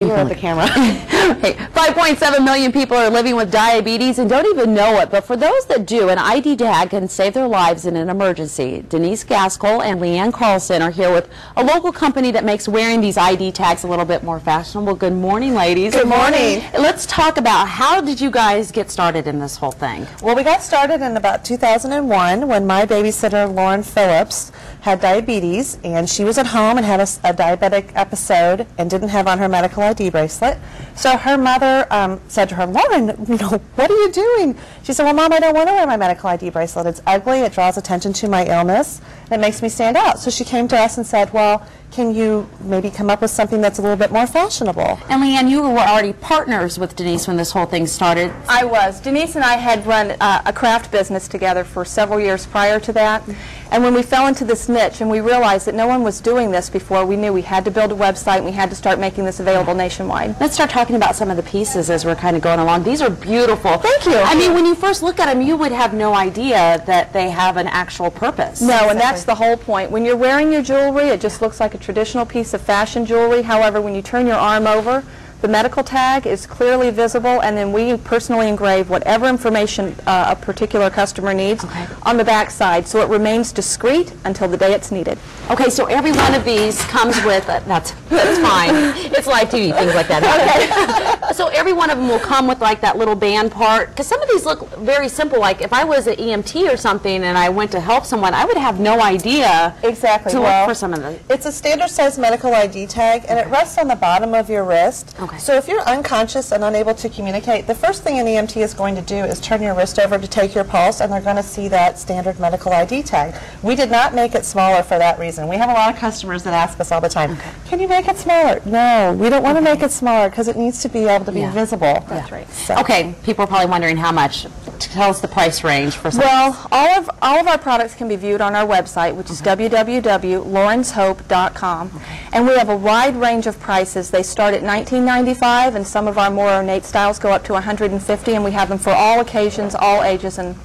You're at the camera. Hey, 5.7 million people are living with diabetes and don't even know it, but for those that do, an ID tag can save their lives in an emergency. Denise Gaskell and Leanne Carlson are here with a local company that makes wearing these ID tags a little bit more fashionable. Good morning, ladies. Good morning. Let's talk about how did you guys get started in this whole thing? Well, we got started in about 2001 when my babysitter, Lauren Phillips, had diabetes, and she was at home and had a diabetic episode and didn't have on her medical ID bracelet. So her mother said to her, Lauren, what are you doing? She said, well, Mom, I don't want to wear my medical ID bracelet. It's ugly. It draws attention to my illness. And it makes me stand out. So she came to us and said, well, can you maybe come up with something that's a little bit more fashionable? And Leanne, you were already partners with Denise when this whole thing started. I was. Denise and I had run a craft business together for several years prior to that. And when we fell into this niche and we realized that no one was doing this before, we knew we had to build a website and we had to start making this available nationwide. Let's start talking about some of the pieces as we're kind of going along. These are beautiful. Thank you. I mean, when you first look at them, you would have no idea that they have an actual purpose. No, and that's the whole point. When you're wearing your jewelry, it just looks like a traditional piece of fashion jewelry. However, when you turn your arm over, the medical tag is clearly visible, and then we personally engrave whatever information a particular customer needs on the back side, so it remains discreet until the day it's needed. Okay, so every one of these comes with, that's fine. It's live TV, things like that. Okay. So every one of them will come with like that little band part, because some of these look very simple. Like if I was an EMT or something and I went to help someone, I would have no idea exactly to look for some of them. It's a standard size medical ID tag, and it rests on the bottom of your wrist. Okay. So if you're unconscious and unable to communicate, the first thing an EMT is going to do is turn your wrist over to take your pulse, and they're going to see that standard medical ID tag. We did not make it smaller for that reason. We have a lot of customers that ask us all the time, can you make it smaller? No, we don't want to make it smaller because it needs to be able to be visible. That's right. So. Okay, people are probably wondering how much. Tell us the price range for some. Well, all of our products can be viewed on our website, which is www.lawrencehope.com. And we have a wide range of prices. They start at $19.95, and some of our more ornate styles go up to $150, and we have them for all occasions, all ages, and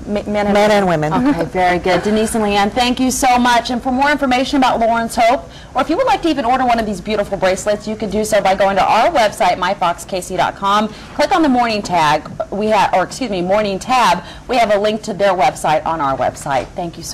men and women. Okay, very good. Denise and Leanne, thank you so much. And for more information about Lawrence Hope, or if you would like to even order one of these beautiful bracelets, you can do so by going to our website, myfoxkc.com. Click on the morning tab. Morning tab. We have a link to their website on our website. Thank you so much.